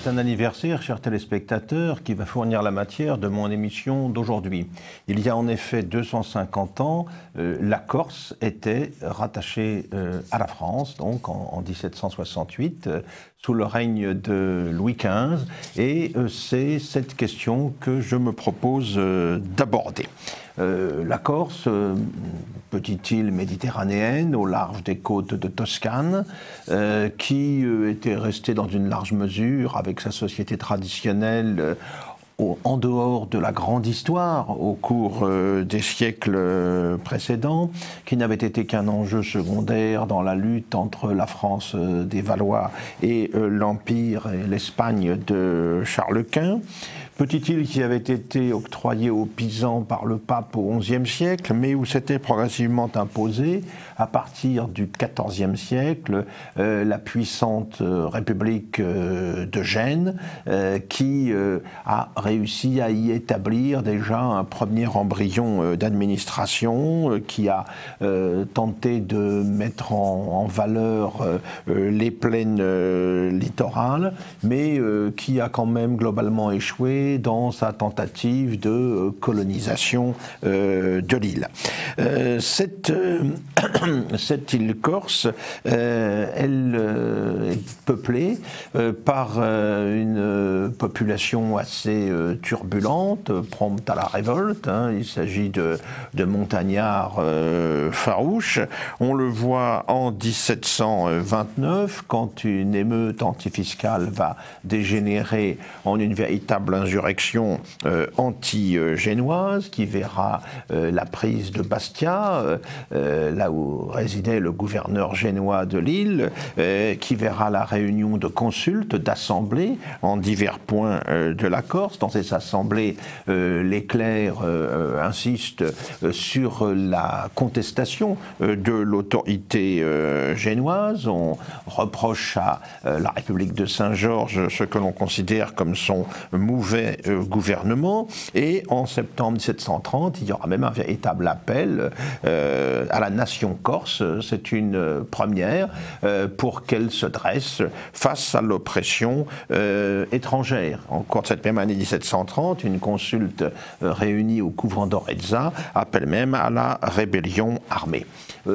C'est un anniversaire, chers téléspectateurs, qui va fournir la matière de mon émission d'aujourd'hui. Il y a en effet 250 ans, la Corse était rattachée à la France, donc en 1768, sous le règne de Louis XV. Et c'est cette question que je me propose d'aborder. La Corse, petite île méditerranéenne au large des côtes de Toscane, qui était restée dans une large mesure avec sa société traditionnelle en dehors de la grande histoire au cours des siècles précédents, qui n'avait été qu'un enjeu secondaire dans la lutte entre la France des Valois et l'Empire et l'Espagne de Charles Quint. Petite île qui avait été octroyée aux Pisans par le pape au XIe siècle, mais où s'était progressivement imposée, à partir du XIVe siècle, la puissante République de Gênes, qui a réussi à y établir déjà un premier embryon d'administration, qui a tenté de mettre en valeur les plaines littorales, mais qui a quand même globalement échoué dans sa tentative de colonisation de l'île. Cette île corse, elle est peuplée par une population assez turbulente, prompte à la révolte. Il s'agit de montagnards farouches. On le voit en 1729, quand une émeute antifiscale va dégénérer en une véritable insurrection anti-génoise qui verra la prise de Bastia, là où résidait le gouverneur génois de l'île, qui verra la réunion de consultes, d'assemblées en divers points de la Corse. Dans ces assemblées, les clercs insistent sur la contestation de l'autorité génoise. On reproche à la République de Saint-Georges ce que l'on considère comme son mauvais gouvernement, et en septembre 1730, il y aura même un véritable appel à la nation corse. C'est une première pour qu'elle se dresse face à l'oppression étrangère. En cours de cette même année 1730, une consulte réunie au couvent d'Orezza appelle même à la rébellion armée.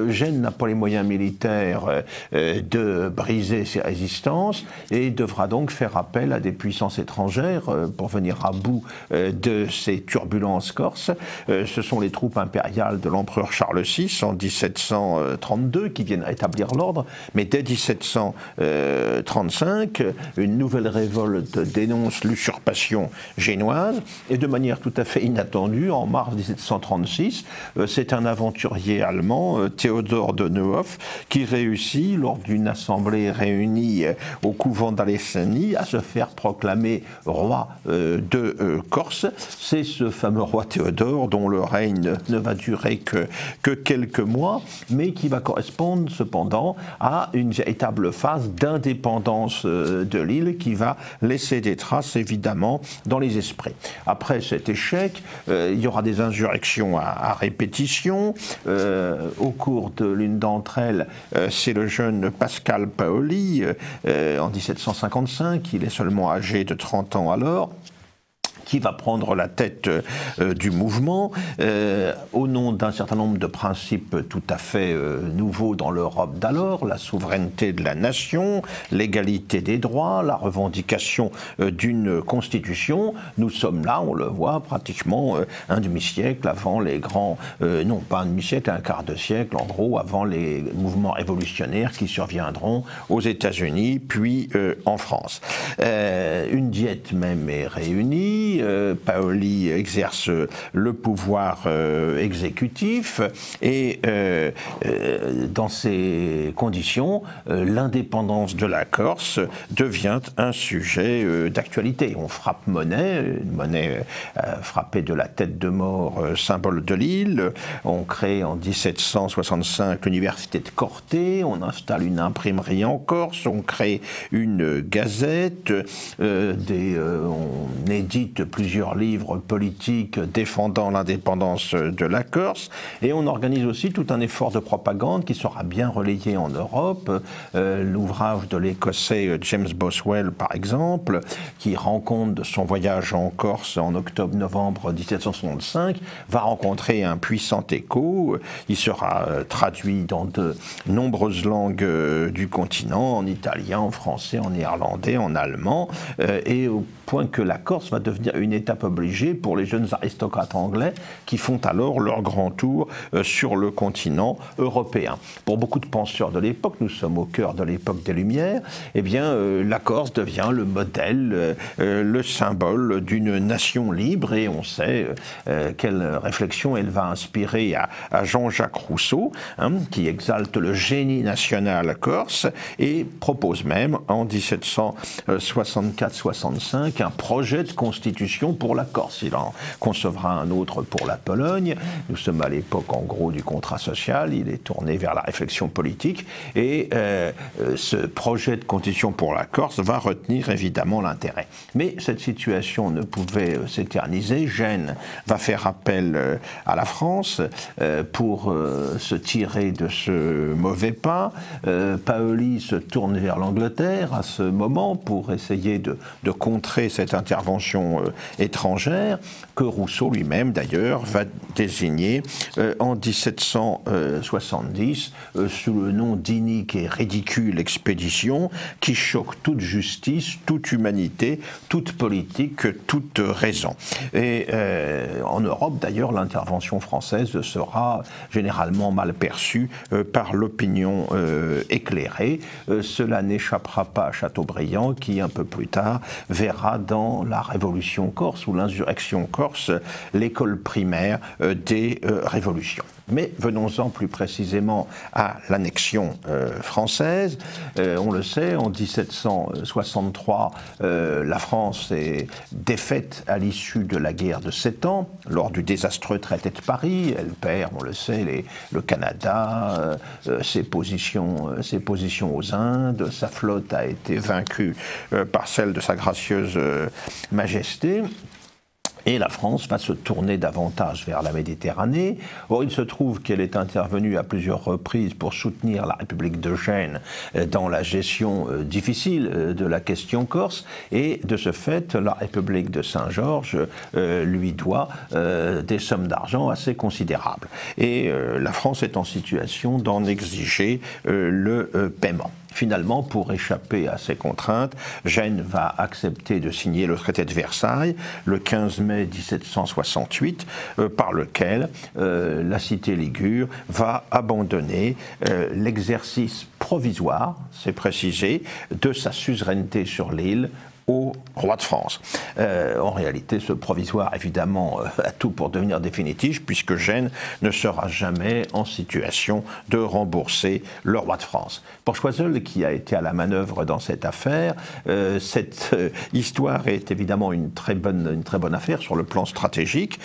Gênes n'a pas les moyens militaires de briser ses résistances et devra donc faire appel à des puissances étrangères pour venir à bout de ces turbulences corses. Ce sont les troupes impériales de l'empereur Charles VI en 1732 qui viennent rétablir l'ordre, mais dès 1735, une nouvelle révolte dénonce l'usurpation génoise, et de manière tout à fait inattendue, en mars 1736, c'est un aventurier allemand, Théodore de Neuhoff, qui réussit, lors d'une assemblée réunie au couvent d'Alessani, à se faire proclamer roi de Corse. C'est ce fameux roi Théodore dont le règne ne va durer que quelques mois, mais qui va correspondre cependant à une véritable phase d'indépendance de l'île qui va laisser des traces évidemment dans les esprits. Après cet échec, il y aura des insurrections à répétition. Au cours de l'une d'entre elles, c'est le jeune Pascal Paoli, en 1755, il est seulement âgé de 30 ans alors, qui va prendre la tête du mouvement au nom d'un certain nombre de principes tout à fait nouveaux dans l'Europe d'alors: la souveraineté de la nation, l'égalité des droits, la revendication d'une constitution. Nous sommes là, on le voit, pratiquement un demi-siècle avant les grands, non pas un demi-siècle, un quart de siècle en gros, avant les mouvements révolutionnaires qui surviendront aux États-Unis puis en France. Une diète même est réunie. Paoli exerce le pouvoir exécutif et dans ces conditions, l'indépendance de la Corse devient un sujet d'actualité. On frappe monnaie, une monnaie frappée de la tête de mort, symbole de l'île. On crée en 1765 l'université de Corté, on installe une imprimerie en Corse, on crée une gazette, on édite de plusieurs livres politiques défendant l'indépendance de la Corse, et on organise aussi tout un effort de propagande qui sera bien relayé en Europe. L'ouvrage de l'Écossais James Boswell, par exemple, qui rend compte de son voyage en Corse en octobre-novembre 1765, va rencontrer un puissant écho. Il sera traduit dans de nombreuses langues du continent, en italien, en français, en néerlandais, en allemand, et au point que la Corse va devenir une étape obligée pour les jeunes aristocrates anglais qui font alors leur grand tour sur le continent européen. Pour beaucoup de penseurs de l'époque, nous sommes au cœur de l'époque des Lumières, eh bien la Corse devient le modèle, le symbole d'une nation libre, et on sait quelle réflexion elle va inspirer à Jean-Jacques Rousseau, qui exalte le génie national corse et propose même en 1764-65 un projet de constitution pour la Corse. Il en concevra un autre pour la Pologne. Nous sommes à l'époque en gros du contrat social, il est tourné vers la réflexion politique, et ce projet de constitution pour la Corse va retenir évidemment l'intérêt. Mais cette situation ne pouvait s'éterniser. Gênes va faire appel à la France pour se tirer de ce mauvais pas. Paoli se tourne vers l'Angleterre à ce moment pour essayer de contrer cette intervention étrangère, que Rousseau lui-même d'ailleurs va désigner en 1770 sous le nom d'inique et ridicule expédition qui choque toute justice, toute humanité, toute politique, toute raison. Et en Europe d'ailleurs, l'intervention française sera généralement mal perçue par l'opinion éclairée. Cela n'échappera pas à Chateaubriand qui, un peu plus tard, verra dans la Révolution corse ou l'insurrection corse l'école primaire des révolutions. Mais venons-en plus précisément à l'annexion française. On le sait, en 1763, la France est défaite à l'issue de la guerre de 7 ans, lors du désastreux traité de Paris. Elle perd, on le sait, le Canada, ses positions aux Indes, sa flotte a été vaincue par celle de sa gracieuse Majesté. Et la France va se tourner davantage vers la Méditerranée. Or, il se trouve qu'elle est intervenue à plusieurs reprises pour soutenir la République de Gênes dans la gestion difficile de la question corse. Et de ce fait, la République de Saint-Georges lui doit des sommes d'argent assez considérables. Et la France est en situation d'en exiger le paiement. Finalement, pour échapper à ces contraintes, Gênes va accepter de signer le traité de Versailles le 15 mai 1768, par lequel la cité ligure va abandonner l'exercice provisoire, c'est précisé, de sa suzeraineté sur l'île au roi de France. En réalité, ce provisoire, évidemment, a tout pour devenir définitif, puisque Gênes ne sera jamais en situation de rembourser le roi de France. Pour Choiseul, qui a été à la manœuvre dans cette affaire, cette histoire est évidemment une très bonne affaire sur le plan stratégique,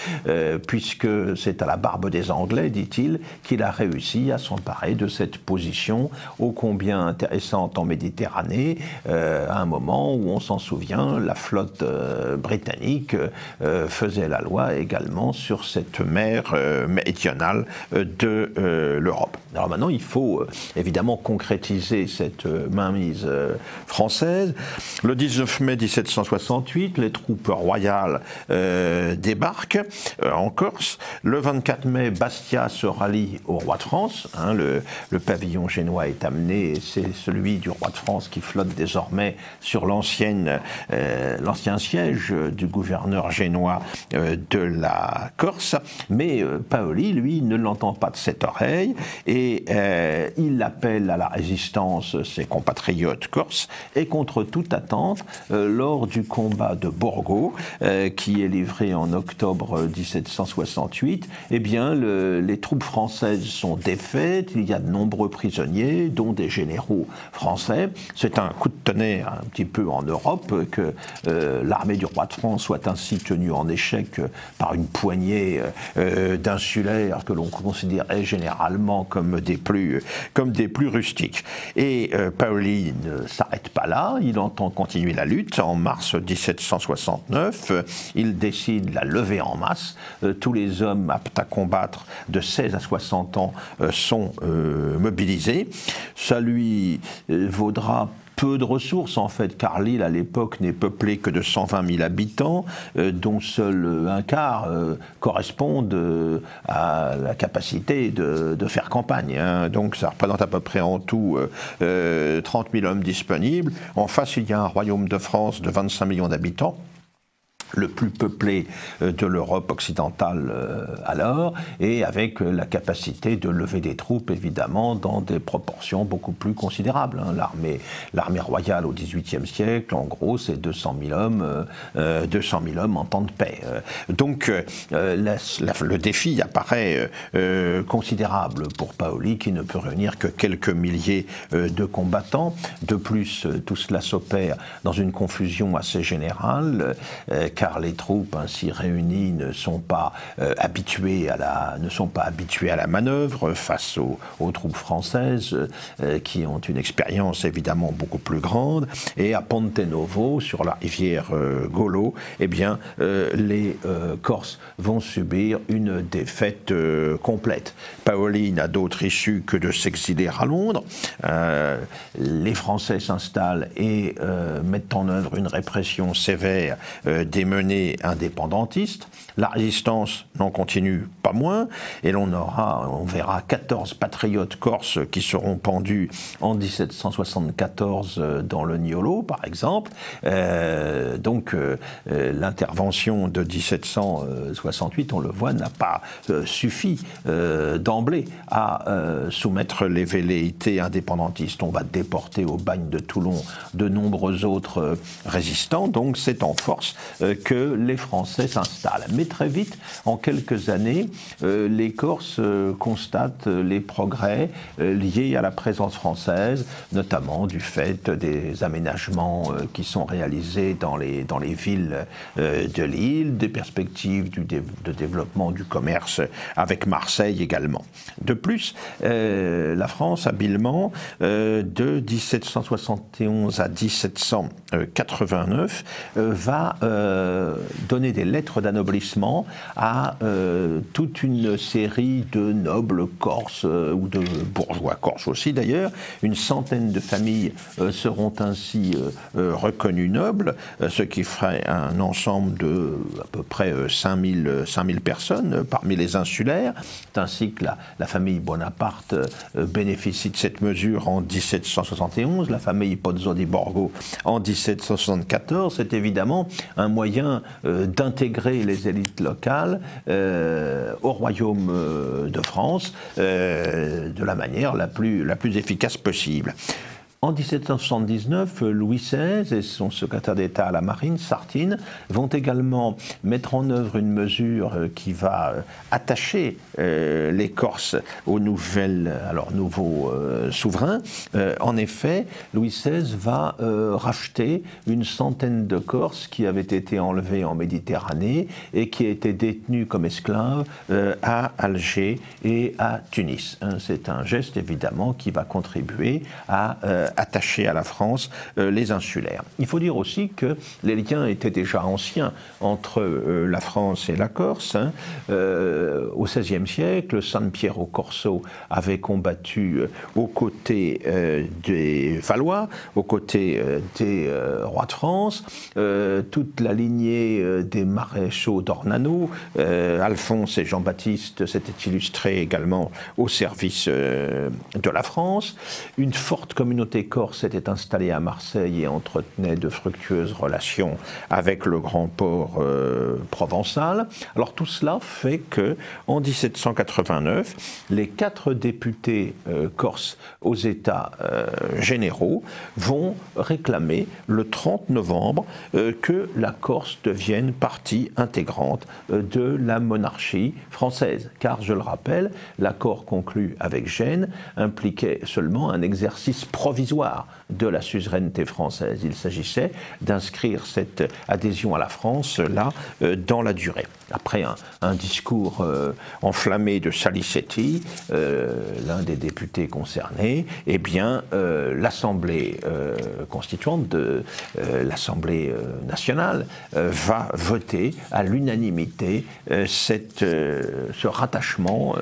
puisque c'est à la barbe des Anglais, dit-il, qu'il a réussi à s'emparer de cette position ô combien intéressante en Méditerranée, à un moment où on s'en souvient, la flotte britannique faisait la loi également sur cette mer méridionale de l'Europe. Alors maintenant, il faut évidemment concrétiser cette mainmise française. Le 19 mai 1768, les troupes royales débarquent en Corse. Le 24 mai, Bastia se rallie au roi de France. Le pavillon génois est amené, et c'est celui du roi de France qui flotte désormais sur l'ancien siège du gouverneur génois de la Corse. Mais Paoli, lui, ne l'entend pas de cette oreille, et il appelle à la résistance ses compatriotes corses, et contre toute attente, lors du combat de Borgo, qui est livré en octobre 1768, eh bien, les troupes françaises sont défaites, il y a de nombreux prisonniers, dont des généraux français. C'est un coup de tonnerre un petit peu en Europe que l'armée du roi de France soit ainsi tenue en échec par une poignée d'insulaires que l'on considérait généralement comme comme des plus rustiques. Et Paoli ne s'arrête pas là, il entend continuer la lutte. En mars 1769, il décide la levée en masse. Tous les hommes aptes à combattre de 16 à 60 ans sont mobilisés. Ça lui vaudra peu de ressources en fait, car l'île à l'époque n'est peuplée que de 120 000 habitants, dont seul un quart correspondent à la capacité de faire campagne. Hein. Donc ça représente à peu près en tout 30 000 hommes disponibles. En face, il y a un royaume de France de 25 millions d'habitants, le plus peuplé de l'Europe occidentale alors, et avec la capacité de lever des troupes, évidemment, dans des proportions beaucoup plus considérables. Hein. L'armée royale au XVIIIe siècle, en gros, c'est 200 000 hommes en temps de paix. Donc, le défi apparaît considérable pour Paoli, qui ne peut réunir que quelques milliers de combattants. De plus, tout cela s'opère dans une confusion assez générale, car les troupes ainsi réunies ne sont pas habituées à la manœuvre face aux troupes françaises qui ont une expérience évidemment beaucoup plus grande. Et à Ponte Novo, sur la rivière Golo, eh bien, les Corses vont subir une défaite complète. Paoli n'a d'autre issue que de s'exiler à Londres. Les Français s'installent et mettent en œuvre une répression sévère des menées indépendantistes. La résistance n'en continue pas moins, et on verra 14 patriotes corses qui seront pendus en 1774 dans le Niolo, par exemple. Donc l'intervention de 1768, on le voit, n'a pas suffi d'emblée à soumettre les velléités indépendantistes. On va déporter au bagne de Toulon de nombreux autres résistants, donc c'est en force que les Français s'installent. Mais très vite, en quelques années, les Corses constatent les progrès liés à la présence française, notamment du fait des aménagements qui sont réalisés dans les villes de l'île, des perspectives de développement du commerce avec Marseille également. De plus, la France, habilement, de 1771 à 1789, va donner des lettres d'anoblissement à toute une série de nobles corses ou de bourgeois corses aussi d'ailleurs. Une centaine de familles seront ainsi reconnues nobles, ce qui ferait un ensemble de à peu près 5000 personnes parmi les insulaires. C'est ainsi que la famille Bonaparte bénéficie de cette mesure en 1771, la famille Pozzo di Borgo en 1774. C'est évidemment un moyen d'intégrer les élites locales au royaume de France de la manière la plus efficace possible. En 1779, Louis XVI et son secrétaire d'État à la Marine, Sartine, vont également mettre en œuvre une mesure qui va attacher les Corses aux nouveaux souverains. En effet, Louis XVI va racheter une centaine de Corses qui avaient été enlevés en Méditerranée et qui étaient détenus comme esclaves à Alger et à Tunis. C'est un geste évidemment qui va contribuer à attachés à la France, les insulaires. Il faut dire aussi que les liens étaient déjà anciens entre la France et la Corse. Au XVIe siècle, San Piero Corso avait combattu aux côtés des Valois, aux côtés des rois de France. Toute la lignée des maréchaux d'Ornano, Alphonse et Jean-Baptiste s'étaient illustrés également au service de la France. Une forte communauté corse s'était installée à Marseille et entretenait de fructueuses relations avec le grand port provençal. Alors tout cela fait que, en 1789, les 4 députés corses aux États généraux vont réclamer le 30 novembre que la Corse devienne partie intégrante de la monarchie française. Car, je le rappelle, l'accord conclu avec Gênes impliquait seulement un exercice provisoire provisoire de la suzeraineté française. Il s'agissait d'inscrire cette adhésion à la France, là, dans la durée. Après un discours enflammé de Salicetti, l'un des députés concernés, eh bien, l'Assemblée constituante de l'Assemblée nationale va voter à l'unanimité ce rattachement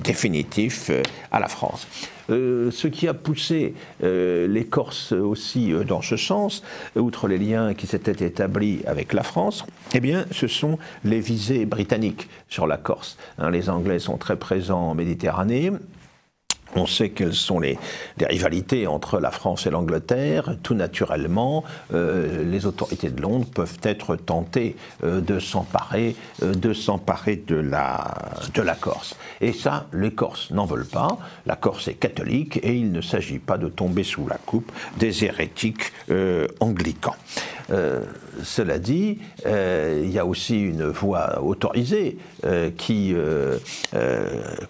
définitif à la France. Ce qui a poussé les Corses aussi dans ce sens, outre les liens qui s'étaient établis avec la France, eh bien, ce sont les visées britanniques sur la Corse. Les Anglais sont très présents en Méditerranée. On sait quelles sont les rivalités entre la France et l'Angleterre. Tout naturellement, les autorités de Londres peuvent être tentées de s'emparer de la Corse. Et ça, les Corses n'en veulent pas. La Corse est catholique et il ne s'agit pas de tomber sous la coupe des hérétiques anglicans. Cela dit, il y a aussi une voie autorisée qui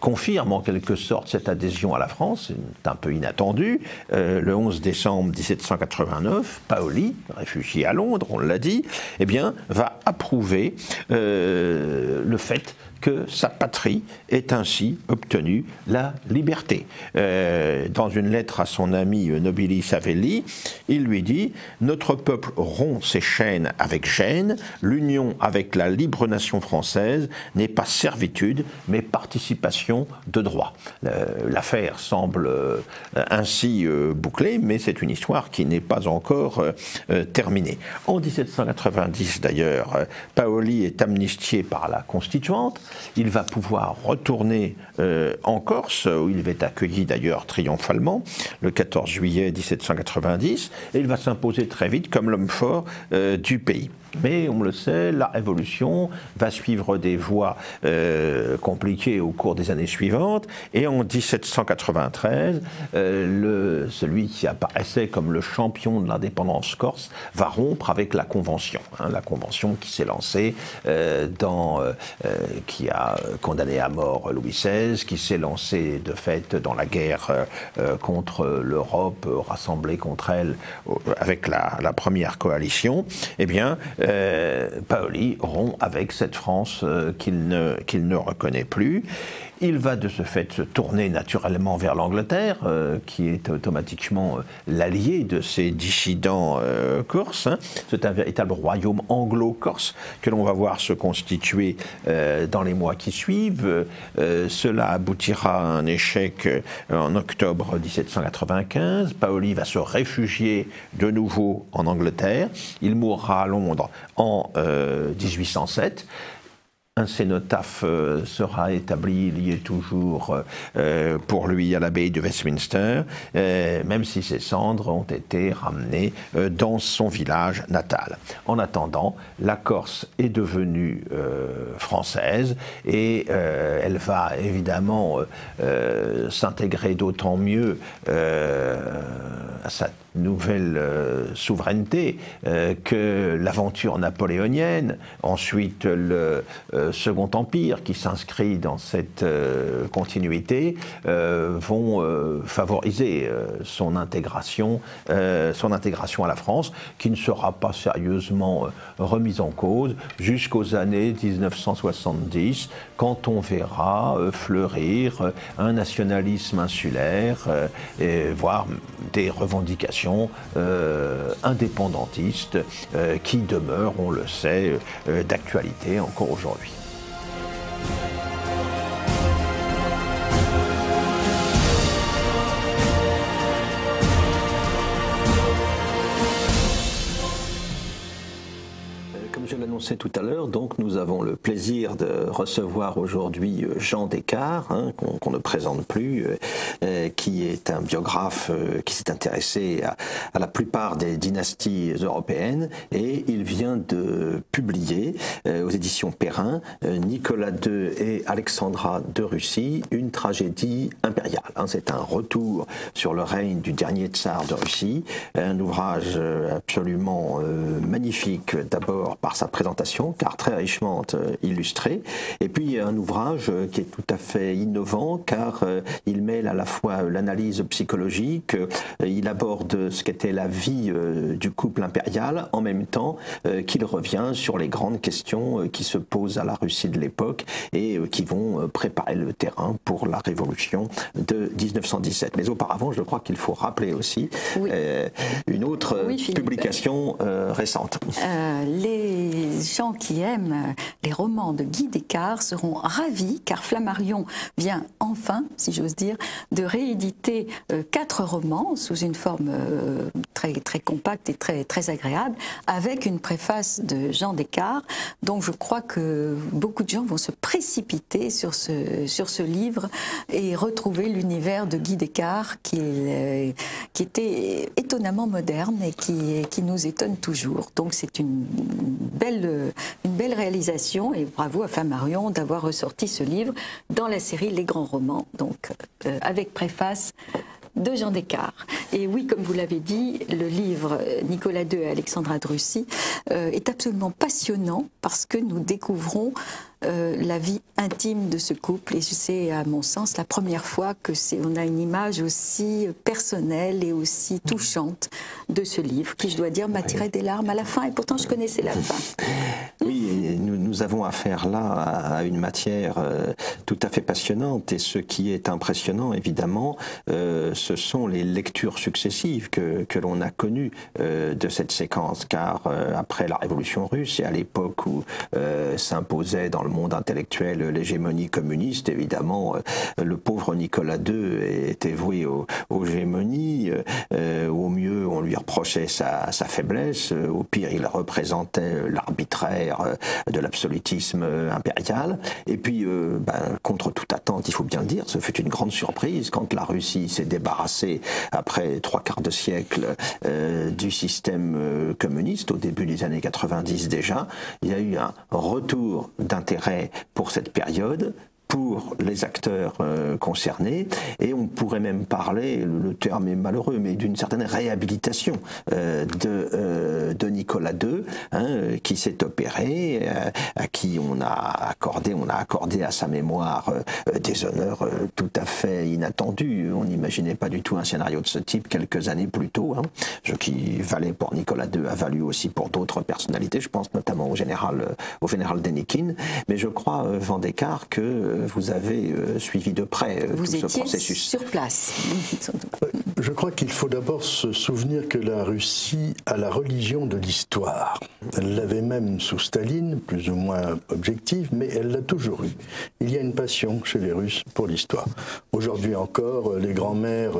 confirme en quelque sorte cette adhésion à la France, c'est un peu inattendu. Le 11 décembre 1789, Paoli, réfugié à Londres, on l'a dit, eh bien, va approuver le fait que sa patrie ait ainsi obtenu la liberté. Dans une lettre à son ami Nobili Savelli, il lui dit « Notre peuple rompt ses chaînes avec gêne, l'union avec la libre nation française n'est pas servitude, mais participation de droit. » L'affaire semble ainsi bouclée, mais c'est une histoire qui n'est pas encore terminée. En 1790, d'ailleurs, Paoli est amnistié par la Constituante. Il va pouvoir retourner en Corse, où il va être accueilli d'ailleurs triomphalement, le 14 juillet 1790, et il va s'imposer très vite comme l'homme fort du pays. Mais on le sait, la Révolution va suivre des voies compliquées au cours des années suivantes, et en 1793, celui qui apparaissait comme le champion de l'indépendance corse va rompre avec la Convention, la Convention qui s'est lancée qui a condamné à mort Louis XVI, qui s'est lancée de fait dans la guerre contre l'Europe, rassemblée contre elle avec la première coalition. Eh bien, Paoli rompt avec cette France qu'il ne reconnaît plus. Il va de ce fait se tourner naturellement vers l'Angleterre, qui est automatiquement l'allié de ces dissidents corses. C'est un véritable royaume anglo-corse que l'on va voir se constituer dans les mois qui suivent. Cela aboutira à un échec en octobre 1795. Paoli va se réfugier de nouveau en Angleterre. Il mourra à Londres en 1807. Un cénotaphe sera établi, il y est toujours pour lui à l'abbaye de Westminster, même si ses cendres ont été ramenées dans son village natal. En attendant, la Corse est devenue française et elle va évidemment s'intégrer d'autant mieux à sa nouvelle souveraineté que l'aventure napoléonienne, ensuite le Second Empire qui s'inscrit dans cette continuité, vont favoriser son intégration à la France, qui ne sera pas sérieusement remise en cause jusqu'aux années 1970, quand on verra fleurir un nationalisme insulaire, voire des revendications indépendantistes qui demeurent, on le sait, d'actualité encore aujourd'hui. Comme je l'annonçais tout à l'heure, donc nous avons le plaisir de recevoir aujourd'hui Jean Descartes, qu'on ne présente plus, qui est un biographe qui s'est intéressé à la plupart des dynasties européennes, et il vient de publier aux éditions Perrin Nicolas II et Alexandra de Russie, une tragédie impériale. C'est un retour sur le règne du dernier tsar de Russie, un ouvrage absolument magnifique, d'abord par sa présentation, car très richement illustré, et puis un ouvrage qui est tout à fait innovant, car il met à la fois l'analyse psychologique, il aborde ce qu'était la vie du couple impérial, en même temps qu'il revient sur les grandes questions qui se posent à la Russie de l'époque et qui vont préparer le terrain pour la révolution de 1917. Mais auparavant, je crois qu'il faut rappeler aussi une autre publication récente. Les gens qui aiment les romans de Guy Descartes seront ravis, car Flammarion vient enfin, si j'ose dire, de rééditer 4 romans sous une forme très, très compacte et très, très agréable, avec une préface de Jean Descartes. Donc je crois que beaucoup de gens vont se précipiter sur ce livre et retrouver l'univers de Guy Descartes qui était étonnamment moderne et qui nous étonne toujours. Donc c'est une belle réalisation et bravo à Flammarion d'avoir ressorti ce livre dans la série Les Grands Romans, donc avec préface de Jean Descartes. Et oui, comme vous l'avez dit, le livre Nicolas II et Alexandra de Russie est absolument passionnant parce que nous découvrons la vie intime de ce couple, et c'est à mon sens la première fois que on a une image aussi personnelle et aussi touchante de ce livre, qui, je dois dire, m'a tiré des larmes à la fin, et pourtant je connaissais la fin. Oui, nous avons affaire là à une matière tout à fait passionnante, et ce qui est impressionnant, évidemment, ce sont les lectures successives que l'on a connues de cette séquence, car après la Révolution russe, et à l'époque où s'imposait dans le monde intellectuel l'hégémonie communiste, évidemment, le pauvre Nicolas II était voué aux gémonies. Au mieux, on lui reprochait sa faiblesse. Au pire, il représentait l'arbitraire de l'absolutisme impérial. Et puis, contre toute attente, il faut bien le dire, ce fut une grande surprise quand la Russie s'est débarrassée, après 3/4 de siècle, du système communiste, au début des années 90 déjà. Il y a eu un retour d'intérêt pour cette période, pour les acteurs concernés, et on pourrait même parler, le terme est malheureux, mais d'une certaine réhabilitation de Nicolas II, qui s'est opéré, à qui on a accordé à sa mémoire des honneurs tout à fait inattendus. On n'imaginait pas du tout un scénario de ce type quelques années plus tôt. Ce qui valait pour Nicolas II a valu aussi pour d'autres personnalités, je pense notamment au général Dénikine, mais je crois, Jean Descartes, que vous avez suivi de près tout ce processus. Sur place. Je crois qu'il faut d'abord se souvenir que la Russie a la religion de l'histoire. Elle l'avait même sous Staline, plus ou moins objective, mais elle l'a toujours eu. Il y a une passion chez les Russes pour l'histoire. Aujourd'hui encore, les grands-mères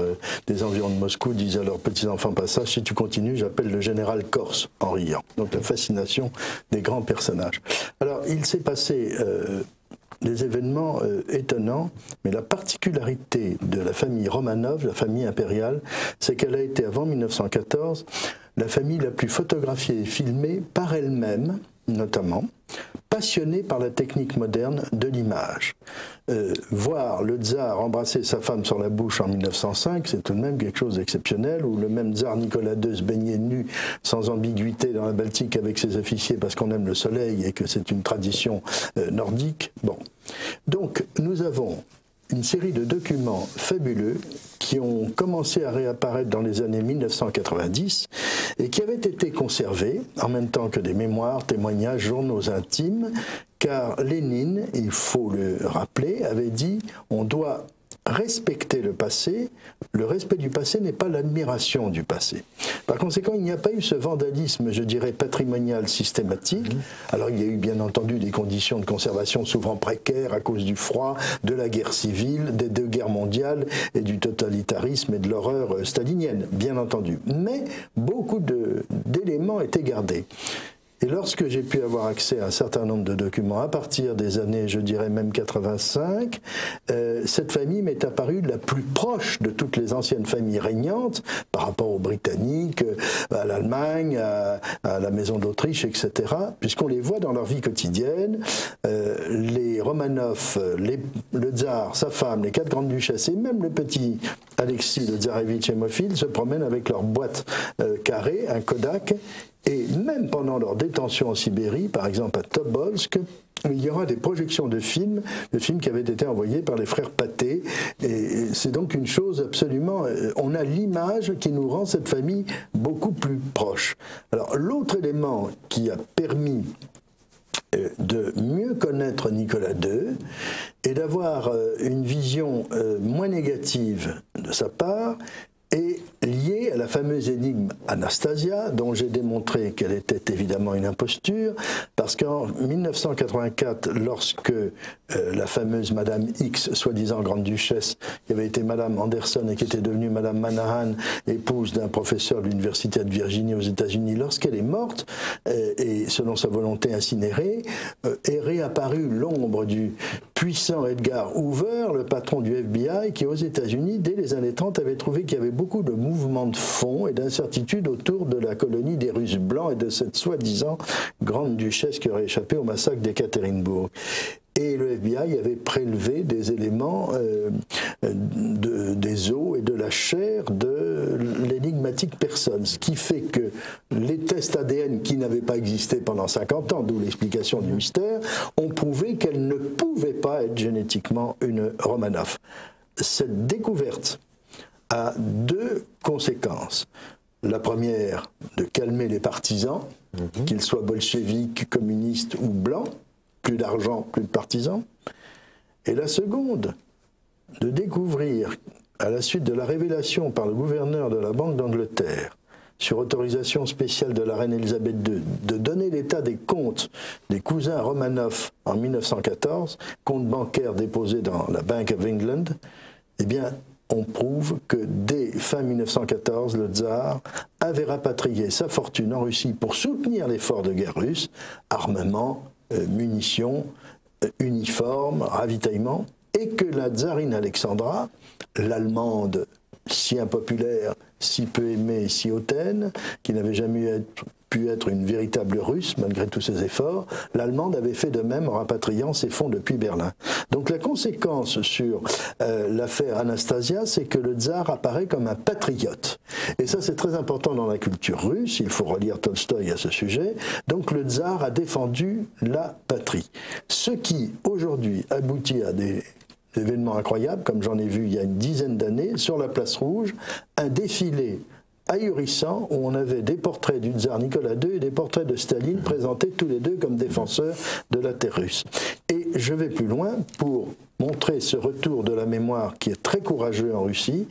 des environs de Moscou disent à leurs petits-enfants passage, si tu continues, j'appelle le général Corse, en riant. Donc la fascination des grands personnages. Alors, il s'est passé des événements étonnants, mais la particularité de la famille Romanov, la famille impériale, c'est qu'elle a été, avant 1914, la famille la plus photographiée et filmée par elle-même, notamment, passionnée par la technique moderne de l'image. Voir le tsar embrasser sa femme sur la bouche en 1905, c'est tout de même quelque chose d'exceptionnel, où le même tsar Nicolas II se baignait nu, sans ambiguïté, dans la Baltique avec ses officiers parce qu'on aime le soleil et que c'est une tradition nordique. Bon. Donc, nous avons une série de documents fabuleux qui ont commencé à réapparaître dans les années 1990 et qui avaient été conservés en même temps que des mémoires, témoignages, journaux intimes, car Lénine, il faut le rappeler, avait dit « on doit respecter le passé, le respect du passé n'est pas l'admiration du passé ». Par conséquent, il n'y a pas eu ce vandalisme, je dirais, patrimonial systématique. Alors il y a eu bien entendu des conditions de conservation souvent précaires à cause du froid, de la guerre civile, des 2 guerres mondiales et du totalitarisme et de l'horreur stalinienne, bien entendu. Mais beaucoup d'éléments étaient gardés. Et lorsque j'ai pu avoir accès à un certain nombre de documents à partir des années, je dirais même 85, cette famille m'est apparue la plus proche de toutes les anciennes familles régnantes par rapport aux Britanniques, à l'Allemagne, à la Maison d'Autriche, etc., puisqu'on les voit dans leur vie quotidienne. Les Romanov, le tsar, sa femme, les 4 grandes duchesses et même le petit Alexis, le tsarevitch hémophile, se promènent avec leur boîte carrée, un Kodak, Et même pendant leur détention en Sibérie, par exemple à Tobolsk, il y aura des projections de films qui avaient été envoyés par les frères Pathé. Et c'est donc une chose absolument... On a l'image qui nous rend cette famille beaucoup plus proche. Alors, l'autre élément qui a permis de mieux connaître Nicolas II et d'avoir une vision moins négative de sa part est lié à la fameuse énigme Anastasia, dont j'ai démontré qu'elle était évidemment une imposture, parce qu'en 1984, lorsque la fameuse Madame X, soi-disant grande-duchesse, qui avait été Madame Anderson et qui était devenue Madame Manahan, épouse d'un professeur de l'Université de Virginie aux États-Unis, lorsqu'elle est morte, et selon sa volonté incinérée, est réapparue l'ombre du puissant Edgar Hoover, le patron du FBI, qui aux États-Unis, dès les années 30, avait trouvé qu'il y avait beaucoup de mouvements de fond et d'incertitudes autour de la colonie des Russes blancs et de cette soi-disant grande duchesse qui aurait échappé au massacre d'Ekaterinbourg. Et le FBI avait prélevé des éléments des os et de la chair de l'énigmatique personne. Ce qui fait que les tests ADN qui n'avaient pas existé pendant 50 ans, d'où l'explication du mystère, ont prouvé qu'elle ne pouvait pas être génétiquement une Romanov. Cette découverte a deux conséquences. La première, de calmer les partisans, qu'ils soient bolcheviques, communistes ou blancs. Plus d'argent, plus de partisans. Et la seconde, de découvrir, à la suite de la révélation par le gouverneur de la Banque d'Angleterre, sur autorisation spéciale de la reine Elisabeth II, de donner l'état des comptes des cousins Romanov en 1914, comptes bancaires déposés dans la Bank of England, eh bien, on prouve que dès fin 1914, le tsar avait rapatrié sa fortune en Russie pour soutenir l'effort de guerre russe, armement, munitions, uniformes, ravitaillement, et que la tsarine Alexandra, l'allemande si impopulaire, si peu aimée, si hautaine, qui n'avait jamais pu être une véritable russe malgré tous ses efforts, l'allemande avait fait de même en rapatriant ses fonds depuis Berlin. Donc la conséquence sur l'affaire Anastasia, c'est que le tsar apparaît comme un patriote. Et ça c'est très important dans la culture russe, il faut relire Tolstoï à ce sujet. Donc le tsar a défendu la patrie. Ce qui aujourd'hui aboutit à des événements incroyables, comme j'en ai vu il y a une dizaine d'années, sur la place Rouge, un défilé ahurissant où on avait des portraits du tsar Nicolas II et des portraits de Staline présentés tous les deux comme défenseurs de la terre russe. Et je vais plus loin pour montrer ce retour de la mémoire qui est très courageux en Russie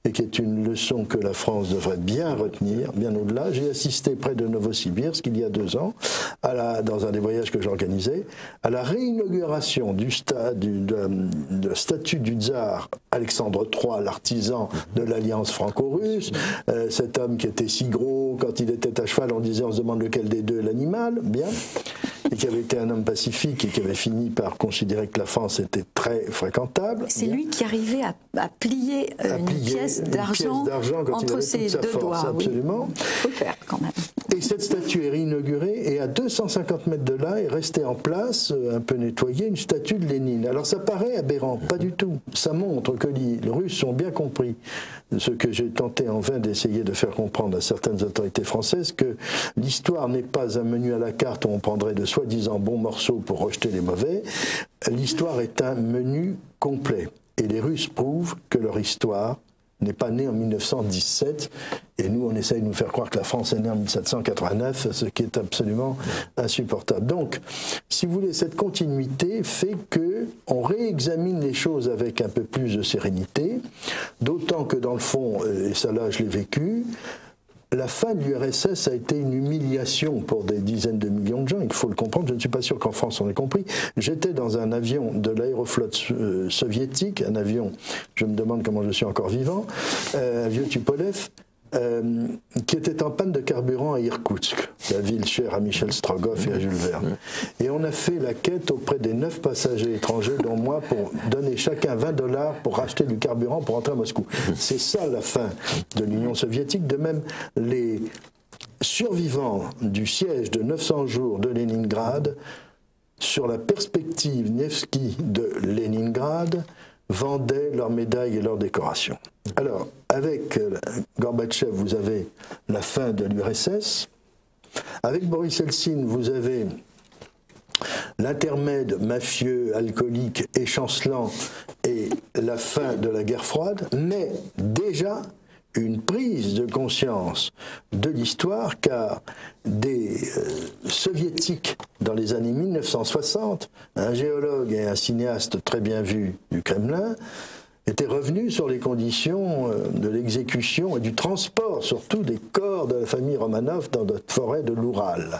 et qui est une leçon que la France devrait bien retenir, bien au-delà. J'ai assisté près de Novosibirsk il y a 2 ans, dans un des voyages que j'organisais, à la réinauguration de la statue du tsar Alexandre III, l'artisan de l'alliance franco-russe, cet homme qui était si gros, quand il était à cheval, on disait, on se demande lequel des deux est l'animal, bien, et qui avait été un homme pacifique et qui avait fini par considérer que la France était très fréquentable. C'est lui qui arrivait à plier une pièce d'argent entre ses deux doigts. Absolument. Il faut le faire quand même. Et cette statue est réinaugurée et à 250 mètres de là est restée en place, un peu nettoyée, une statue de Lénine. Alors ça paraît aberrant, pas du tout. Ça montre que les Russes ont bien compris ce que j'ai tenté en vain d'essayer de faire comprendre à certaines autorités françaises, que l'histoire n'est pas un menu à la carte où on prendrait de soi-disant bons morceaux pour rejeter les mauvais. L'histoire est un menu complet. Et les Russes prouvent que leur histoire n'est pas née en 1917, et nous on essaye de nous faire croire que la France est née en 1789, ce qui est absolument insupportable. Donc, si vous voulez, cette continuité fait que on réexamine les choses avec un peu plus de sérénité, d'autant que dans le fond, et ça là je l'ai vécu, la fin de l'URSS a été une humiliation pour des dizaines de millions de gens, il faut le comprendre, je ne suis pas sûr qu'en France on l'ait compris. J'étais dans un avion de l'aéroflotte soviétique, un avion, je me demande comment je suis encore vivant, un vieux Tupolev, qui était en panne de carburant à Irkoutsk, la ville chère à Michel Strogoff et à Jules Verne. Et on a fait la quête auprès des 9 passagers étrangers, dont moi, pour donner chacun $20 pour racheter du carburant pour rentrer à Moscou. C'est ça la fin de l'Union soviétique. De même, les survivants du siège de 900 jours de Leningrad, sur la perspective Nevsky de Leningrad, vendaient leurs médailles et leurs décorations. Alors, avec Gorbatchev, vous avez la fin de l'URSS, Avec Boris Eltsine, vous avez l'intermède mafieux, alcoolique et chancelant et la fin de la guerre froide, mais déjà une prise de conscience de l'histoire, car des soviétiques dans les années 1960, un géologue et un cinéaste très bien vu du Kremlin, étaient revenus sur les conditions de l'exécution et du transport, surtout des corps de la famille Romanov dans notre forêt de l'Oural,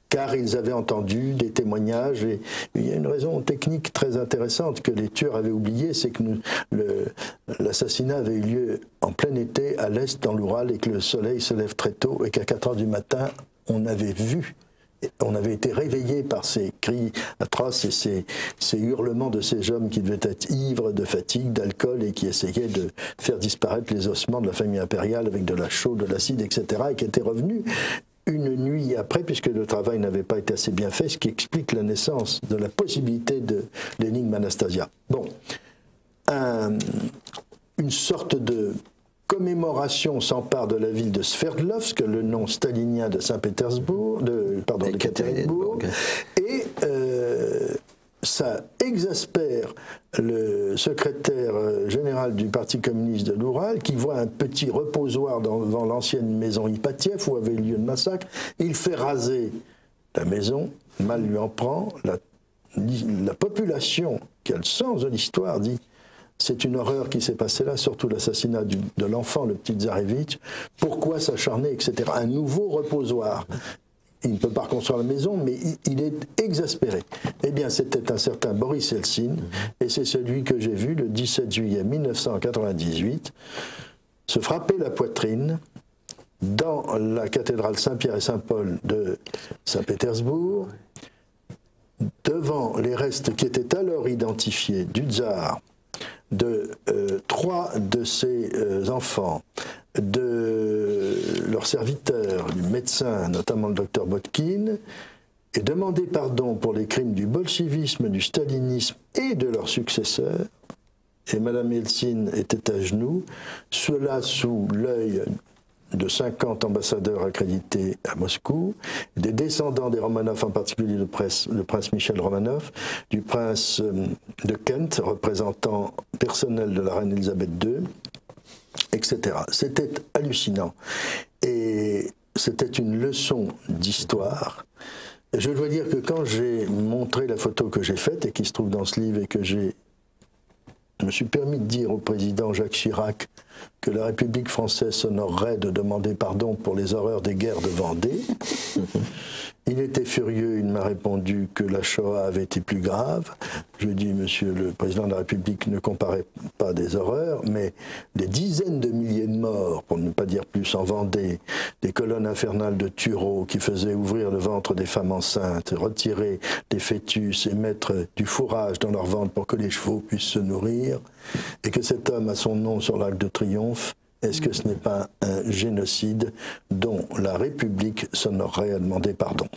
car ils avaient entendu des témoignages, et il y a une raison technique très intéressante que les tueurs avaient oubliée, c'est que l'assassinat avait eu lieu en plein été à l'est dans l'Oural et que le soleil se lève très tôt et qu'à 4 h du matin, on avait vu. On avait été réveillés par ces cris atroces et ces hurlements de ces hommes qui devaient être ivres de fatigue, d'alcool et qui essayaient de faire disparaître les ossements de la famille impériale avec de la chaux, de l'acide, etc. et qui étaient revenus une nuit après, puisque le travail n'avait pas été assez bien fait, ce qui explique la naissance de la possibilité de l'énigme Anastasia. Bon, une sorte de commémoration s'empare de la ville de Sverdlovsk, le nom stalinien de Saint-Pétersbourg, de Ekaterinbourg, et ça exaspère le secrétaire général du Parti communiste de l'Oural, qui voit un petit reposoir devant l'ancienne maison Ipatiev où avait eu lieu le massacre. Il fait raser la maison, mal lui en prend, la population qui a le sens de l'histoire dit: c'est une horreur qui s'est passée là, surtout l'assassinat de l'enfant, le petit Tsarevitch. Pourquoi s'acharner, etc. Un nouveau reposoir. Il ne peut pas reconstruire la maison, mais il est exaspéré. Eh bien, c'était un certain Boris Eltsine, et c'est celui que j'ai vu le 17 juillet 1998 se frapper la poitrine dans la cathédrale Saint-Pierre et Saint-Paul de Saint-Pétersbourg, devant les restes qui étaient alors identifiés du tsar, de 3 de ses enfants, de leurs serviteurs, du médecin, notamment le docteur Botkin, et demander pardon pour les crimes du bolchevisme, du stalinisme et de leurs successeurs. Et Mme Eltsine était à genoux, cela sous l'œil de 50 ambassadeurs accrédités à Moscou, des descendants des Romanov, en particulier le prince Michel Romanov, du prince de Kent, représentant personnel de la reine Elisabeth II, etc. C'était hallucinant. Et c'était une leçon d'histoire. Je dois dire que quand j'ai montré la photo que j'ai faite, et qui se trouve dans ce livre, et que je me suis permis de dire au président Jacques Chirac que la République française s'honorerait de demander pardon pour les horreurs des guerres de Vendée. Il était furieux, il m'a répondu que la Shoah avait été plus grave. Je lui ai dit, monsieur le président de la République, ne comparez pas des horreurs, mais des dizaines de milliers de morts, pour ne pas dire plus, en Vendée, des colonnes infernales de Turow qui faisaient ouvrir le ventre des femmes enceintes, retirer des fœtus et mettre du fourrage dans leur ventre pour que les chevaux puissent se nourrir, et que cet homme a son nom sur l'Arc de Triomphe. Est-ce que ce n'est pas un génocide dont la République s'honorerait à demander pardon?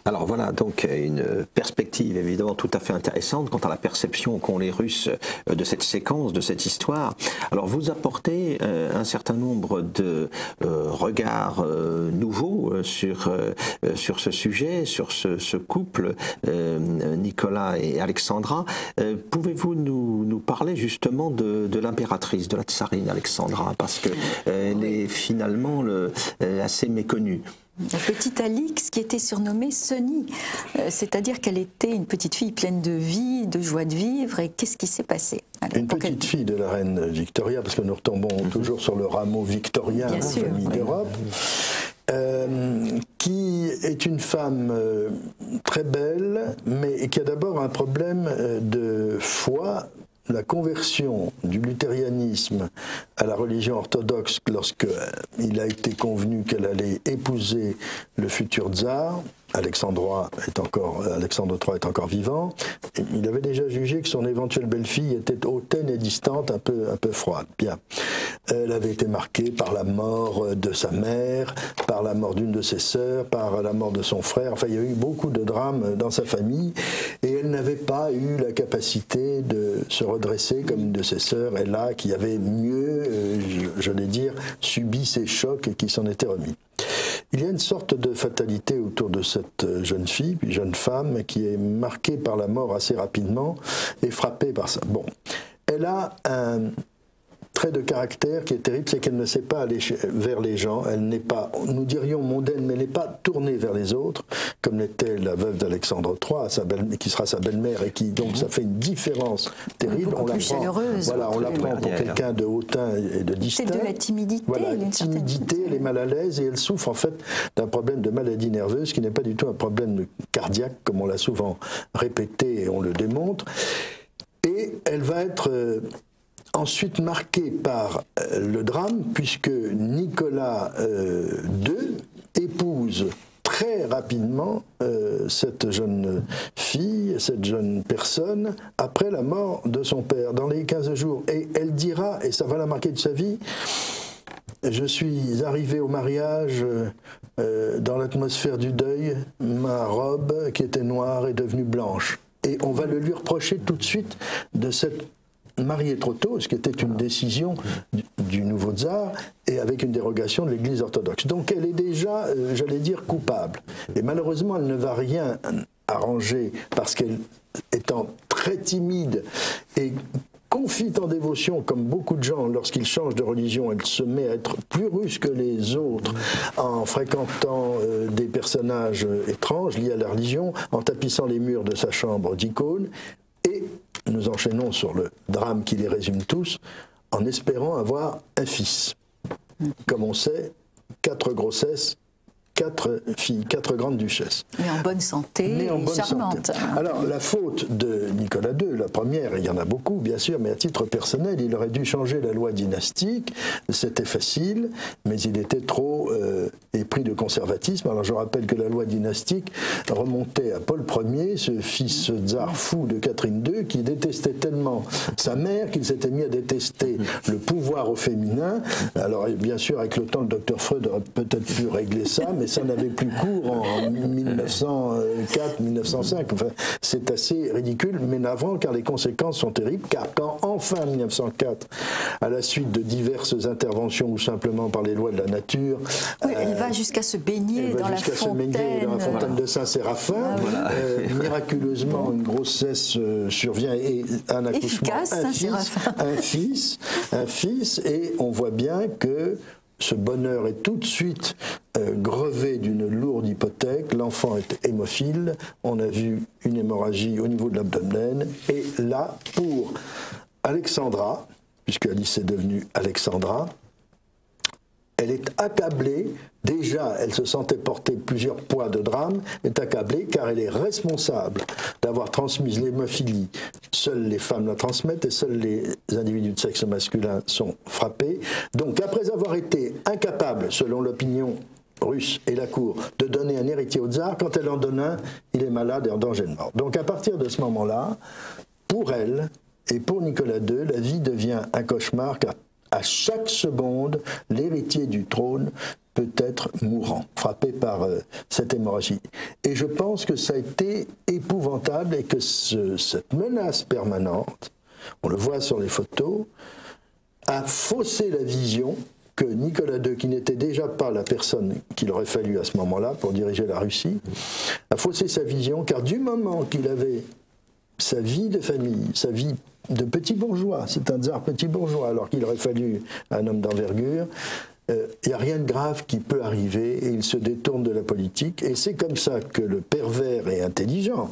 Alors voilà, donc une perspective évidemment tout à fait intéressante quant à la perception qu'ont les Russes de cette séquence, de cette histoire. Alors vous apportez un certain nombre de regards nouveaux sur ce sujet, sur ce couple, Nicolas et Alexandra. Pouvez-vous nous parler justement de l'impératrice, de la tsarine Alexandra, parce qu'elle est finalement assez méconnue. La petite Alix, qui était surnommée Sonny, c'est-à-dire qu'elle était une petite fille pleine de vie, de joie de vivre, et qu'est-ce qui s'est passé? Une petite fille de la reine Victoria, parce que nous retombons toujours sur le rameau victorien, la famille d'Europe, qui est une femme très belle, mais qui a d'abord un problème de foi. La conversion du luthérianisme à la religion orthodoxe, lorsqu'il a été convenu qu'elle allait épouser le futur tsar, Alexandre III est encore vivant, il avait déjà jugé que son éventuelle belle-fille était hautaine et distante, un peu froide. Bien. Elle avait été marquée par la mort de sa mère, par la mort d'une de ses sœurs, par la mort de son frère. Enfin, il y a eu beaucoup de drames dans sa famille, et elle n'avait pas eu la capacité de se redresser comme une de ses sœurs, elle là, qui avait mieux, je vais dire, subi ces chocs et qui s'en était remis. Il y a une sorte de fatalité autour de cette jeune fille, puis jeune femme, qui est marquée par la mort assez rapidement et frappée par ça. Bon, elle a un trait de caractère qui est terrible, c'est qu'elle ne sait pas aller vers les gens, elle n'est pas, nous dirions mondaine, mais elle n'est pas tournée vers les autres, comme l'était la veuve d'Alexandre III, qui sera sa belle-mère, et qui, donc, ça fait une différence terrible. On plus chaleureuse. Voilà, on la prend pour quelqu'un de hautain et de distinct. C'est de la timidité. Voilà, une timidité, elle est mal à l'aise, et elle souffre en fait d'un problème de maladie nerveuse, qui n'est pas du tout un problème cardiaque, comme on l'a souvent répété et on le démontre. Et elle va être ensuite marqué par le drame, puisque Nicolas II épouse très rapidement cette jeune fille, cette jeune personne, après la mort de son père, dans les 15 jours. Et elle dira, et ça va la marquer de sa vie, je suis arrivé au mariage dans l'atmosphère du deuil, ma robe qui était noire est devenue blanche. Et on va le lui reprocher tout de suite de cette mariée trop tôt, ce qui était une décision du nouveau tsar, et avec une dérogation de l'Église orthodoxe. Donc elle est déjà, j'allais dire, coupable. Et malheureusement, elle ne va rien arranger, parce qu'elle, étant très timide et confite en dévotion, comme beaucoup de gens, lorsqu'ils changent de religion, elle se met à être plus russe que les autres, en fréquentant des personnages étranges liés à la religion, en tapissant les murs de sa chambre d'icônes, et nous enchaînons sur le drame qui les résume tous, en espérant avoir un fils. Comme on sait, 4 grossesses, 4 filles, 4 grandes duchesses. Mais en bonne santé, charmante. Alors, la faute de Nicolas II, la première, il y en a beaucoup, bien sûr, mais à titre personnel, il aurait dû changer la loi dynastique. C'était facile, mais il était trop épris de conservatisme. Alors, je rappelle que la loi dynastique remontait à Paul Ier, ce fils tsar fou de Catherine II, qui détestait tellement sa mère qu'il s'était mis à détester le pouvoir au féminin. Alors, bien sûr, avec le temps, le docteur Freud aurait peut-être pu régler ça, mais ça n'avait plus cours en 1904-1905. Enfin, c'est assez ridicule, mais navrant, car les conséquences sont terribles, car quand enfin, en 1904, à la suite de diverses interventions ou simplement par les lois de la nature... Oui, elle va jusqu'à se baigner dans la fontaine de Saint-Séraphin. Miraculeusement, une grossesse survient et un accouchement, un fils, et on voit bien que ce bonheur est tout de suite grevé d'une lourde hypothèque. L'enfant est hémophile. On a vu une hémorragie au niveau de l'abdomen. Et là, pour Alexandra, puisque Alice est devenue Alexandra, elle est accablée. Déjà, elle se sentait porter plusieurs poids de drame, est accablée car elle est responsable d'avoir transmis l'hémophilie. Seules les femmes la transmettent et seuls les individus de sexe masculin sont frappés. Donc, après avoir été incapable, selon l'opinion russe et la cour, de donner un héritier au tsar, quand elle en donne un, il est malade et en danger de mort. Donc, à partir de ce moment-là, pour elle et pour Nicolas II, la vie devient un cauchemar, car à chaque seconde, l'héritier du trône peut être mourant, frappé par cette hémorragie. Et je pense que ça a été épouvantable et que cette menace permanente, on le voit sur les photos, a faussé la vision que Nicolas II, qui n'était déjà pas la personne qu'il aurait fallu à ce moment-là pour diriger la Russie, a faussé sa vision, car du moment qu'il avait sa vie de famille, sa vie de petit bourgeois, c'est un tsar petit bourgeois, alors qu'il aurait fallu un homme d'envergure, il n'y a rien de grave qui peut arriver et il se détourne de la politique. Et c'est comme ça que le pervers et intelligent,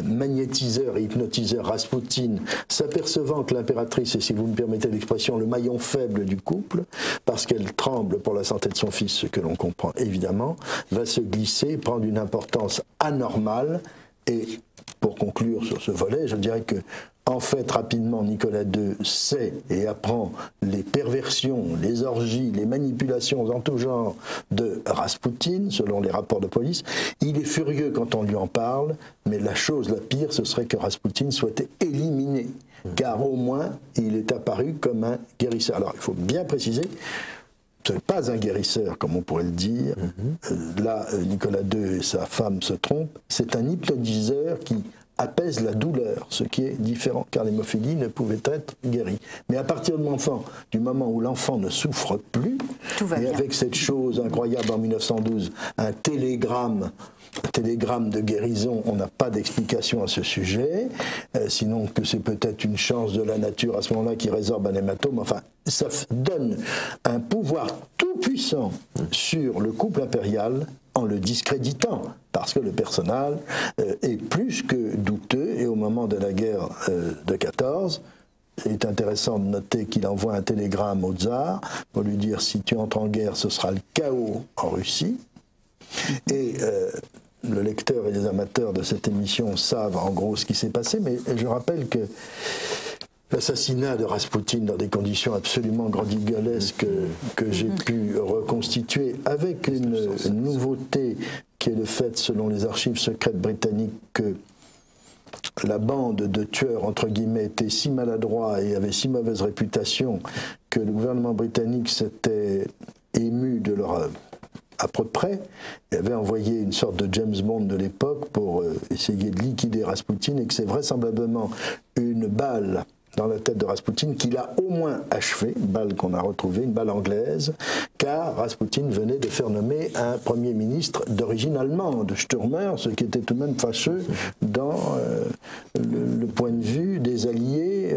magnétiseur et hypnotiseur Raspoutine, s'apercevant que l'impératrice est, si vous me permettez l'expression, le maillon faible du couple, parce qu'elle tremble pour la santé de son fils, ce que l'on comprend évidemment, va se glisser, prendre une importance anormale. Et pour conclure sur ce volet, je dirais que en fait, rapidement, Nicolas II sait et apprend les perversions, les orgies, les manipulations en tout genre de Raspoutine, selon les rapports de police. Il est furieux quand on lui en parle, mais la chose la pire, ce serait que Raspoutine soit éliminer, car au moins, il est apparu comme un guérisseur. Alors, il faut bien préciser, ce n'est pas un guérisseur, comme on pourrait le dire. Là, Nicolas II et sa femme se trompent. C'est un hypnotiseur qui apaise la douleur, ce qui est différent, car l'hémophilie ne pouvait être guérie. Mais à partir du moment où l'enfant ne souffre plus, et avec cette chose incroyable en 1912, un télégramme de guérison, on n'a pas d'explication à ce sujet, sinon que c'est peut-être une chance de la nature à ce moment-là qui résorbe un hématome. Enfin, ça donne un pouvoir tout puissant sur le couple impérial en le discréditant, parce que le personnage est plus que douteux, et au moment de la guerre de 14, il est intéressant de noter qu'il envoie un télégramme au tsar pour lui dire « si tu entres en guerre, ce sera le chaos en Russie ». Et le lecteur et les amateurs de cette émission savent en gros ce qui s'est passé, mais je rappelle que l'assassinat de Raspoutine dans des conditions absolument grandiloquesques que j'ai pu reconstituer avec une nouveauté qui est le fait, selon les archives secrètes britanniques, que la bande de tueurs, entre guillemets, était si maladroit et avait si mauvaise réputation que le gouvernement britannique s'était ému de leur à peu près, et avait envoyé une sorte de James Bond de l'époque pour essayer de liquider Raspoutine, et que c'est vraisemblablement une balle dans la tête de Raspoutine qui l'a au moins achevé, une balle qu'on a retrouvée, une balle anglaise, car Raspoutine venait de faire nommer un Premier ministre d'origine allemande, Stürmer, ce qui était tout de même fâcheux dans le point de vue des alliés,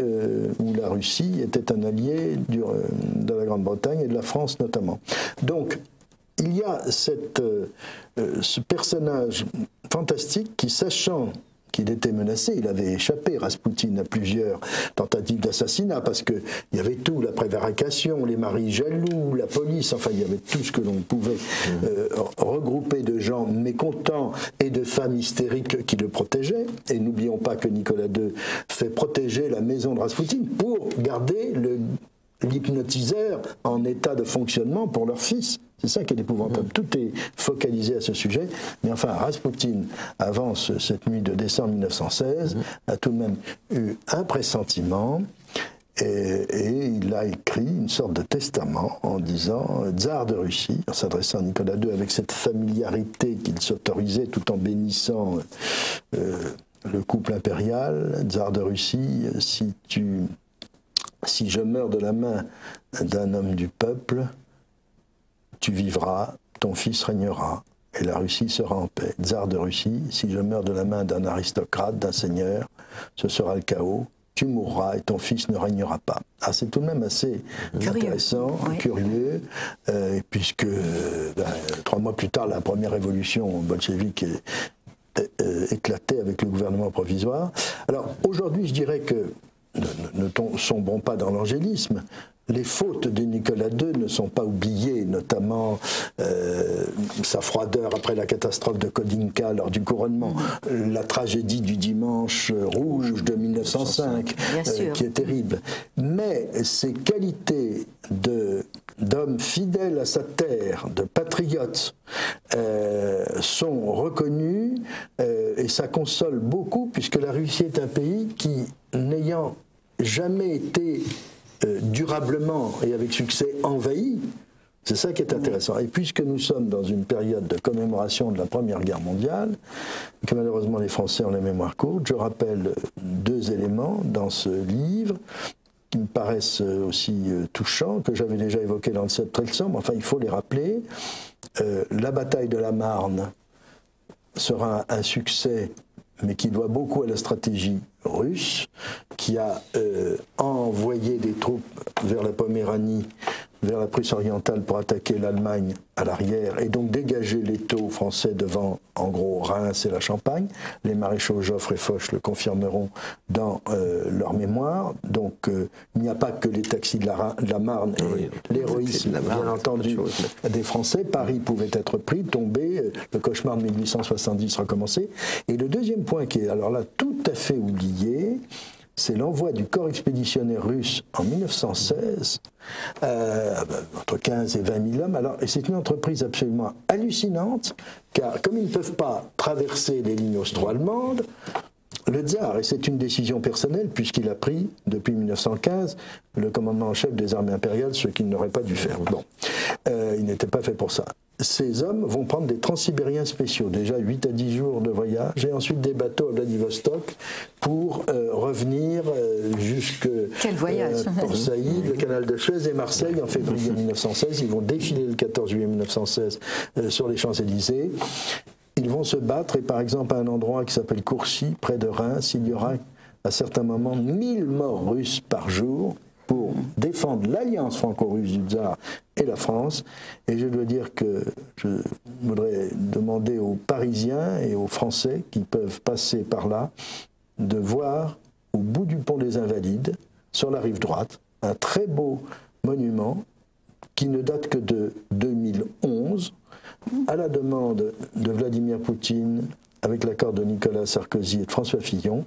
où la Russie était un allié de la Grande-Bretagne et de la France notamment. Donc, il y a ce personnage fantastique qui, sachant qu'il était menacé, il avait échappé, Raspoutine, à plusieurs tentatives d'assassinat, parce qu'il y avait tout, la prévarication, les maris jaloux, la police, enfin il y avait tout ce que l'on pouvait regrouper de gens mécontents et de femmes hystériques qui le protégeaient. Et n'oublions pas que Nicolas II fait protéger la maison de Raspoutine pour garder l'hypnotiseur en état de fonctionnement pour leur fils. C'est ça qui est épouvantable. Tout est focalisé à ce sujet. Mais enfin, Raspoutine, avant cette nuit de décembre 1916, a tout de même eu un pressentiment et il a écrit une sorte de testament en disant « Tsar de Russie », en s'adressant à Nicolas II avec cette familiarité qu'il s'autorisait tout en bénissant le couple impérial. « Tsar de Russie, si je meurs de la main d'un homme du peuple, tu vivras, ton fils régnera, et la Russie sera en paix. Tsar de Russie, si je meurs de la main d'un aristocrate, d'un seigneur, ce sera le chaos, tu mourras et ton fils ne régnera pas. » Ah, c'est tout de même assez intéressant, curieux, puisque 3 mois plus tard, la première révolution bolchevique éclatait avec le gouvernement provisoire. Alors aujourd'hui, je dirais que, ne sombrons pas dans l'angélisme, les fautes de Nicolas II ne sont pas oubliées, notamment sa froideur après la catastrophe de Kodinka lors du couronnement, la tragédie du dimanche rouge de 1905, qui est terrible. Mais ses qualités d'homme fidèle à sa terre, de patriote, sont reconnues, et ça console beaucoup, puisque la Russie est un pays qui, n'ayant jamais été durablement et avec succès envahi, c'est ça qui est intéressant. Et puisque nous sommes dans une période de commémoration de la Première Guerre mondiale, que malheureusement les Français ont la mémoire courte, je rappelle 2 éléments dans ce livre qui me paraissent aussi touchants, que j'avais déjà évoqués dans le Septrelsom, enfin il faut les rappeler. La bataille de la Marne sera un succès, mais qui doit beaucoup à la stratégie russe, qui a envoyé des troupes vers la Poméranie, vers la Prusse orientale pour attaquer l'Allemagne à l'arrière, et donc dégager l'étau français devant, en gros, Reims et la Champagne. Les maréchaux Joffre et Foch le confirmeront dans leur mémoire. Donc il n'y a pas que les taxis de la Marne et l'héroïsme, bien entendu, des Français. Paris pouvait être pris, tomber, le cauchemar de 1870 recommencer. Et le deuxième point qui est, alors là, tout à fait oublié, c'est l'envoi du corps expéditionnaire russe en 1916, entre 15 et 20 000 hommes. Alors, et c'est une entreprise absolument hallucinante, car comme ils ne peuvent pas traverser les lignes austro-allemandes, le tsar, et c'est une décision personnelle, puisqu'il a pris, depuis 1915, le commandement en chef des armées impériales, ce qu'il n'aurait pas dû faire. Bon, il n'était pas fait pour ça. ces hommes vont prendre des transsibériens spéciaux, déjà 8 à 10 jours de voyage, et ensuite des bateaux à Vladivostok pour revenir jusque Port Saïd, le canal de Suez et Marseille en février 1916. Ils vont défiler le 14 juillet 1916 sur les Champs-Élysées. Ils vont se battre, et par exemple à un endroit qui s'appelle Courcy, près de Reims, il y aura à certains moments 1000 morts russes par jour pour défendre l'alliance franco-russe du tsar et la France. Et je dois dire que je voudrais demander aux Parisiens et aux Français qui peuvent passer par là de voir au bout du pont des Invalides, sur la rive droite, un très beau monument qui ne date que de 2011, à la demande de Vladimir Poutine, avec l'accord de Nicolas Sarkozy et de François Fillon,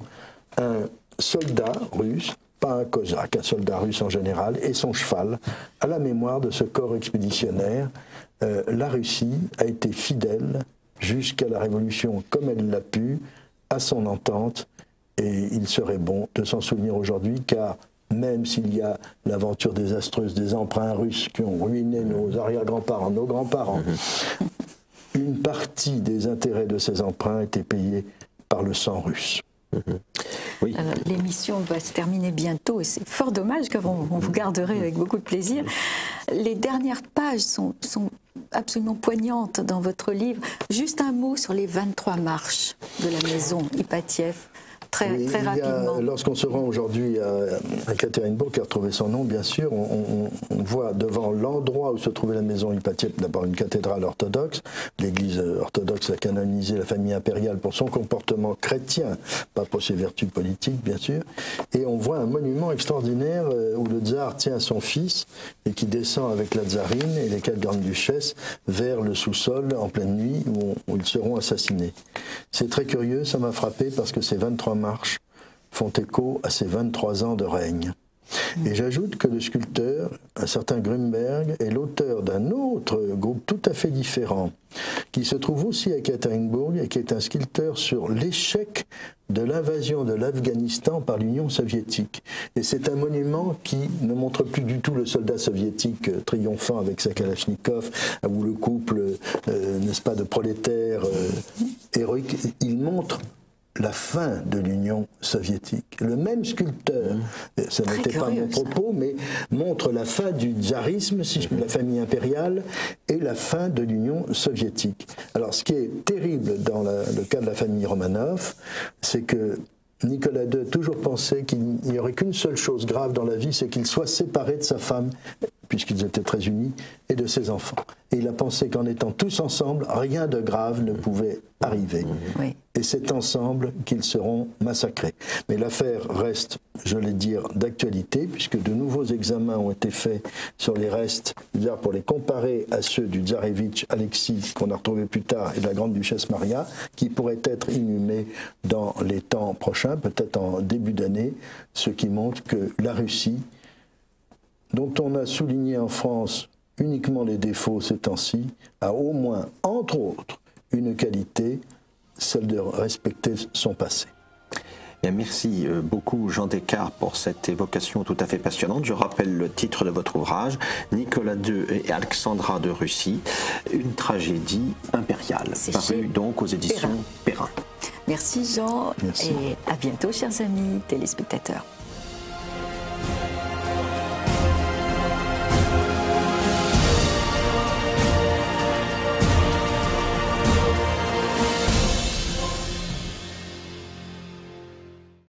un soldat russe, pas un cosaque, un soldat russe en général, et son cheval, à la mémoire de ce corps expéditionnaire. La Russie a été fidèle jusqu'à la Révolution, comme elle l'a pu, à son entente, et il serait bon de s'en souvenir aujourd'hui, car même s'il y a l'aventure désastreuse des emprunts russes qui ont ruiné nos arrière-grands-parents, nos grands-parents, une partie des intérêts de ces emprunts étaient payés par le sang russe. Oui. L'émission va se terminer bientôt et c'est fort dommage car on vous garderait avec beaucoup de plaisir. Les dernières pages sont absolument poignantes dans votre livre. Juste un mot sur les 23 marches de la maison Ipatiev. Très rapidement. Lorsqu'on se rend aujourd'hui à Ekaterinbourg, qui a retrouvé son nom, bien sûr, on voit devant l'endroit où se trouvait la maison Ipatiev, d'abord une cathédrale orthodoxe. L'Église orthodoxe a canonisé la famille impériale pour son comportement chrétien, pas pour ses vertus politiques, bien sûr. Et on voit un monument extraordinaire où le tsar tient son fils et qui descend avec la tsarine et les 4 grandes duchesses vers le sous-sol en pleine nuit où ils seront assassinés. C'est très curieux, ça m'a frappé parce que ces 23 marches font écho à ses 23 ans de règne. Et j'ajoute que le sculpteur, un certain Grünberg, est l'auteur d'un autre groupe tout à fait différent, qui se trouve aussi à Ekaterinbourg et qui est un sculpteur sur l'échec de l'invasion de l'Afghanistan par l'Union soviétique. Et c'est un monument qui ne montre plus du tout le soldat soviétique triomphant avec sa Kalachnikov, ou le couple, n'est-ce pas, de prolétaires héroïques. Il montre la fin de l'Union soviétique. Le même sculpteur, ça n'était pas mon propos, mais montre la fin du tsarisme, la famille impériale, et la fin de l'Union soviétique. Alors, ce qui est terrible dans le cas de la famille Romanov, c'est que Nicolas II a toujours pensé qu'il n'y aurait qu'une seule chose grave dans la vie, c'est qu'il soit séparé de sa femme, puisqu'ils étaient très unis, et de ses enfants. Et il a pensé qu'en étant tous ensemble, rien de grave ne pouvait arriver. Oui. Et c'est ensemble qu'ils seront massacrés. Mais l'affaire reste, je l'ai dit, d'actualité, puisque de nouveaux examens ont été faits sur les restes du tsar pour les comparer à ceux du tsarevitch Alexis, qu'on a retrouvé plus tard, et de la grande duchesse Maria, qui pourraient être inhumés dans les temps prochains, peut-être en début d'année, ce qui montre que la Russie, dont on a souligné en France uniquement les défauts ces temps-ci, a au moins, entre autres, une qualité, celle de respecter son passé. Bien, merci beaucoup Jean Descartes pour cette évocation tout à fait passionnante. Je rappelle le titre de votre ouvrage, Nicolas II et Alexandra de Russie, une tragédie impériale, paru donc aux éditions Perrin. Merci Jean, et à bientôt chers amis téléspectateurs.